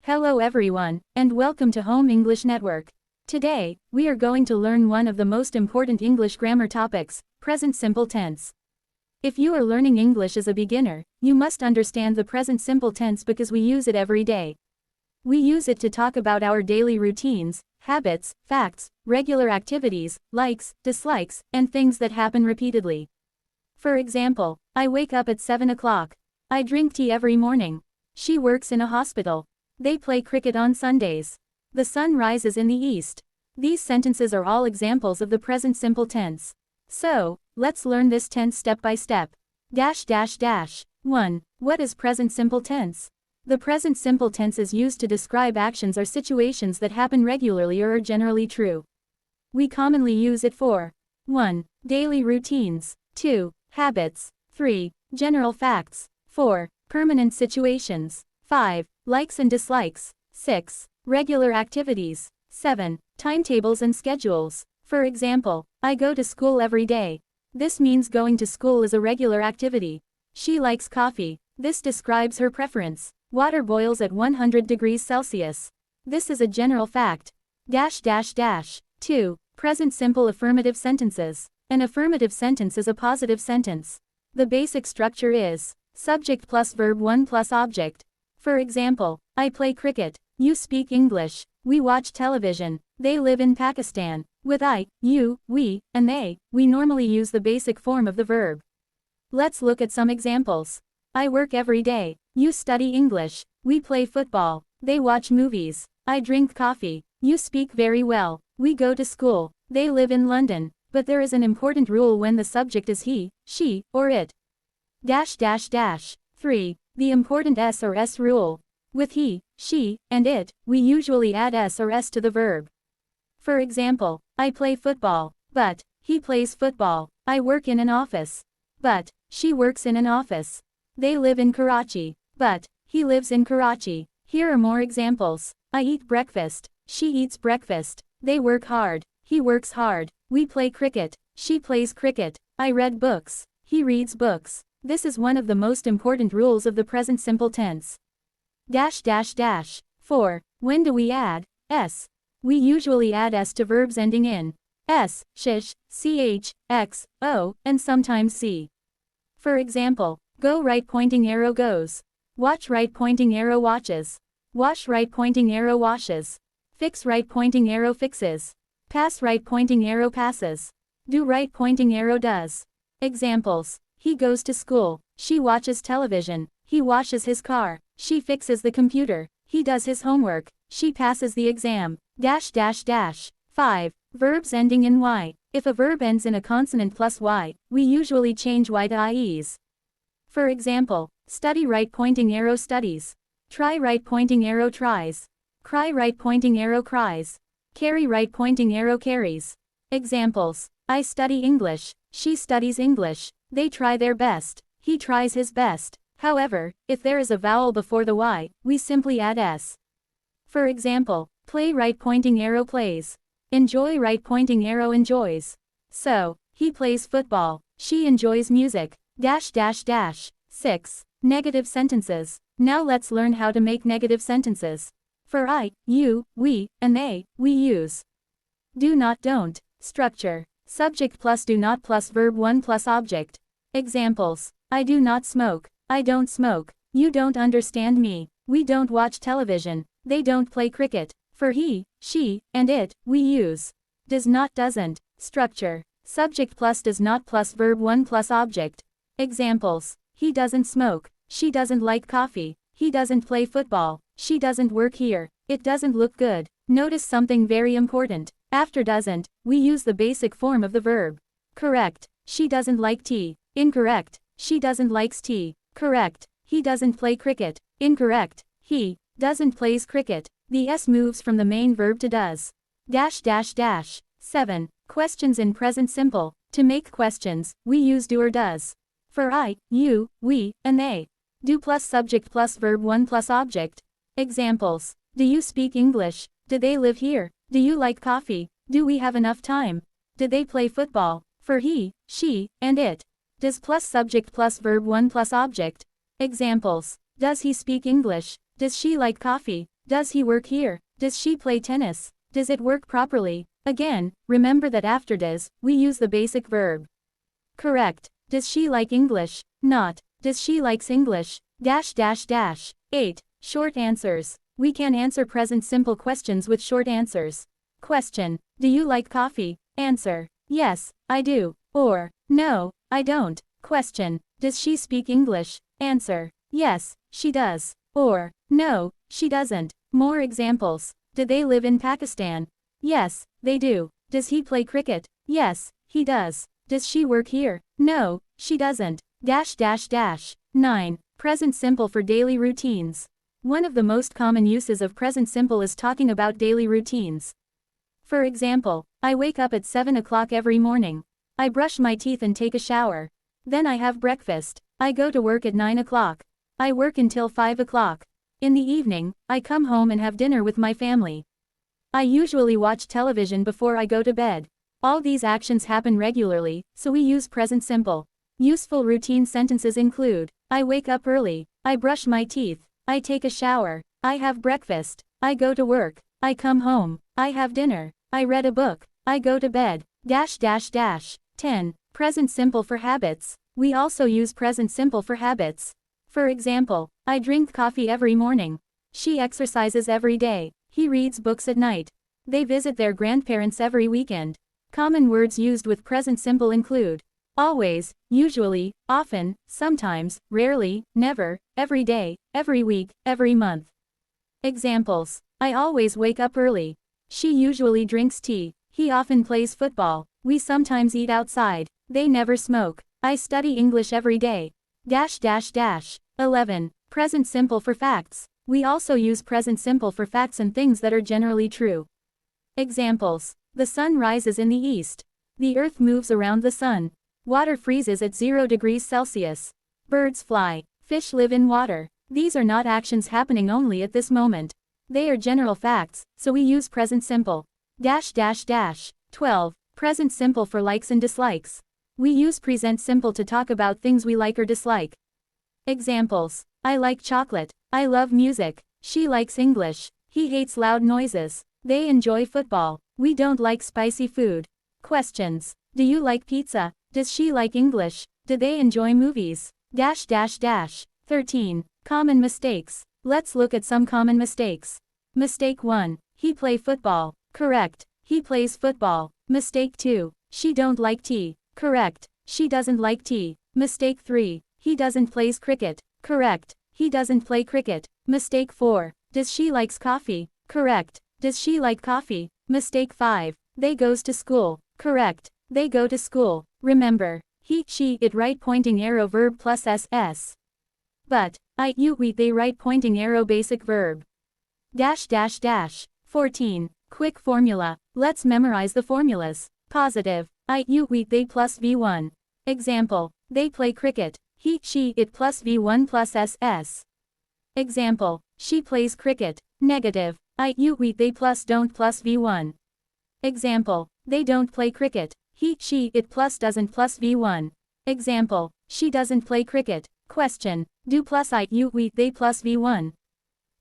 Hello everyone, and welcome to Home English Network. Today, we are going to learn one of the most important English grammar topics, present simple tense. If you are learning English as a beginner, you must understand the present simple tense because we use it every day. We use it to talk about our daily routines, habits, facts, regular activities, likes, dislikes, and things that happen repeatedly. For example, I wake up at 7 o'clock. I drink tea every morning. She works in a hospital. They play cricket on Sundays. The sun rises in the east. These sentences are all examples of the present simple tense. So, let's learn this tense step by step. 1. What is present simple tense? The present simple tense is used to describe actions or situations that happen regularly or are generally true. We commonly use it for 1. Daily routines. 2. Habits. 3. General facts. 4. Permanent situations. 5. Likes and dislikes. 6. Regular activities. 7. Timetables and schedules. For example, I go to school every day. This means going to school is a regular activity. She likes coffee. This describes her preference. Water boils at 100 degrees Celsius. This is a general fact. 2. Present simple affirmative sentences. An affirmative sentence is a positive sentence. The basic structure is subject plus verb 1 plus object. For example, I play cricket. You speak English. We watch television. They live in Pakistan. With I, you, we, and they, we normally use the basic form of the verb. Let's look at some examples. I work every day. You study English. We play football. They watch movies. I drink coffee. You speak very well. We go to school. They live in London. But there is an important rule when the subject is he, she, or it. 3. The important S or S rule. With he, she, and it, we usually add S or S to the verb. For example, I play football, but he plays football. I work in an office, but she works in an office. They live in Karachi, but he lives in Karachi. Here are more examples. I eat breakfast. She eats breakfast. They work hard. He works hard. We play cricket. She plays cricket. I read books. He reads books. This is one of the most important rules of the present simple tense. 4. When do we add S? We usually add S to verbs ending in S, sh, ch, x, o, and sometimes c. For example, go right pointing arrow goes. Watch right pointing arrow watches. Wash right pointing arrow washes. Fix right pointing arrow fixes. Pass right pointing arrow passes. Do right pointing arrow does. Examples. He goes to school. She watches television. He washes his car. She fixes the computer. He does his homework. She passes the exam. 5. Verbs ending in y. If a verb ends in a consonant plus y, we usually change y to ies. For example, study right pointing arrow studies. Try right pointing arrow tries. Cry right pointing arrow cries. Carry right pointing arrow carries. Examples. I study English. She studies English. They try their best. He tries his best. However, if there is a vowel before the y, we simply add s. For example, play right pointing arrow plays. Enjoy right pointing arrow enjoys. So, he plays football. She enjoys music. 6. Negative sentences. Now let's learn how to make negative sentences. For I, you, we, and they, we use do not don't. Structure. Subject plus do not plus verb 1 plus object. Examples. I do not smoke. I don't smoke. You don't understand me. We don't watch television. They don't play cricket. For he, she, and it, we use does not doesn't. Structure. Subject plus does not plus verb 1 plus object. Examples. He doesn't smoke. She doesn't like coffee. He doesn't play football. She doesn't work here. It doesn't look good. Notice something very important. After doesn't, we use the basic form of the verb. Correct. She doesn't like tea. Incorrect. She doesn't likes tea. Correct. He doesn't play cricket. Incorrect. He doesn't plays cricket. The S moves from the main verb to does. 7. Questions in present simple. To make questions, we use do or does. For I, you, we, and they. Do plus subject plus verb 1 plus object. Examples. Do you speak English? Do they live here? Do you like coffee? Do we have enough time? Did they play football? For he, she, and it. Does plus subject plus verb 1 plus object. Examples. Does he speak English? Does she like coffee? Does he work here? Does she play tennis? Does it work properly? Again, remember that after does, we use the basic verb. Correct. Does she like English? Not. Does she likes English? Dash dash dash. 8. Short answers. We can answer present simple questions with short answers. Question. Do you like coffee? Answer. Yes, I do. Or, no, I don't. Question. Does she speak English? Answer. Yes, she does. Or, no, she doesn't. More examples. Do they live in Pakistan? Yes, they do. Does he play cricket? Yes, he does. Does she work here? No, she doesn't. Dash dash dash. 9. Present simple for daily routines. One of the most common uses of present simple is talking about daily routines. For example, I wake up at 7 o'clock every morning. I brush my teeth and take a shower. Then I have breakfast. I go to work at 9 o'clock. I work until 5 o'clock. In the evening, I come home and have dinner with my family. I usually watch television before I go to bed. All these actions happen regularly, so we use present simple. Useful routine sentences include, I wake up early. I brush my teeth. I take a shower. I have breakfast. I go to work. I come home. I have dinner. I read a book. I go to bed. Dash dash dash. 10. Present simple for habits. We also use present simple for habits. For example, I drink coffee every morning. She exercises every day. He reads books at night. They visit their grandparents every weekend. Common words used with present simple include always, usually, often, sometimes, rarely, never, every day, every week, every month. Examples. I always wake up early. She usually drinks tea. He often plays football. We sometimes eat outside. They never smoke. I study English every day. Dash dash dash. 11. Present simple for facts. We also use present simple for facts and things that are generally true. Examples. The sun rises in the east. The earth moves around the sun. Water freezes at 0 degrees Celsius. Birds fly. Fish live in water. These are not actions happening only at this moment. They are general facts, so we use present simple. Dash dash dash. 12. Present simple for likes and dislikes. We use present simple to talk about things we like or dislike. Examples. I like chocolate. I love music. She likes English. He hates loud noises. They enjoy football. We don't like spicy food. Questions. Do you like pizza? Does she like English? Do they enjoy movies? Dash dash dash. 13. Common mistakes. Let's look at some common mistakes. Mistake 1. He play football. Correct. He plays football. Mistake 2. She don't like tea. Correct. She doesn't like tea. Mistake 3. He doesn't plays cricket. Correct. He doesn't play cricket. Mistake 4. Does she likes coffee? Correct. Does she like coffee? Mistake 5. They goes to school. Correct. They go to school. Remember, he, she, it right pointing arrow verb plus ss. But, I, you, we, they right pointing arrow basic verb. Dash dash dash. 14. Quick formula. Let's memorize the formulas. Positive. I, you, we, they plus v1. Example. They play cricket. He, she, it plus v1 plus ss. Example. She plays cricket. Negative. I, you, we, they plus don't plus v1. Example. They don't play cricket. He, she, it plus doesn't plus v1. Example. She doesn't play cricket. Question. Do plus I, you, we, they plus v1.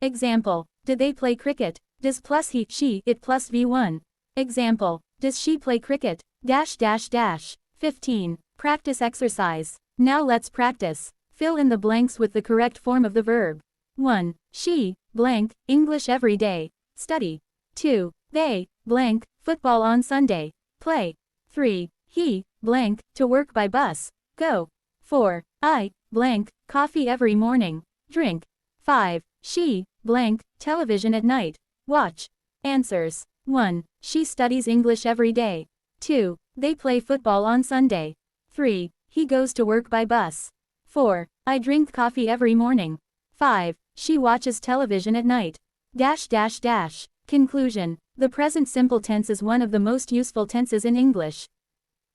Example. Do they play cricket? Does plus he, she, it plus v1. Example. Does she play cricket? Dash dash dash. 15. Practice exercise. Now let's practice. Fill in the blanks with the correct form of the verb. 1. She, blank, English every day. Study. 2. They, blank, football on Sunday. Play. 3. He, blank, to work by bus. Go. 4. I, blank, coffee every morning. Drink. 5. She, blank, television at night. Watch. Answers. 1. She studies English every day. 2. They play football on Sunday. 3. He goes to work by bus. 4. I drink coffee every morning. 5. She watches television at night. Dash dash dash. Conclusion. The present simple tense is one of the most useful tenses in English.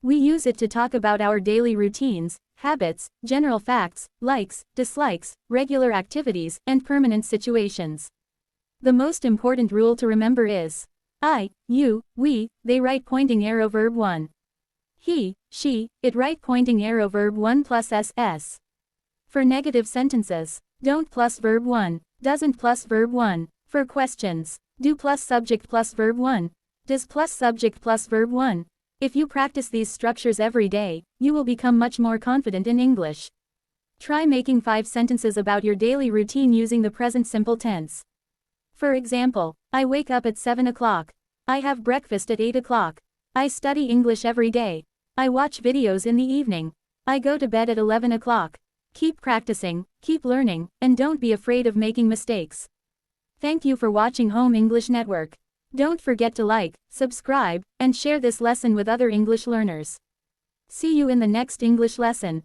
We use it to talk about our daily routines, habits, general facts, likes, dislikes, regular activities, and permanent situations. The most important rule to remember is I, you, we, they right pointing arrow verb 1. He, she, it right pointing arrow verb 1 plus ss. For negative sentences, don't plus verb 1, doesn't plus verb 1, For questions, do plus subject plus verb 1. Does plus subject plus verb 1. If you practice these structures every day, you will become much more confident in English. Try making 5 sentences about your daily routine using the present simple tense. For example, I wake up at 7 o'clock. I have breakfast at 8 o'clock. I study English every day. I watch videos in the evening. I go to bed at 11 o'clock. Keep practicing, keep learning, and don't be afraid of making mistakes. Thank you for watching Home English Network. Don't forget to like, subscribe, and share this lesson with other English learners. See you in the next English lesson.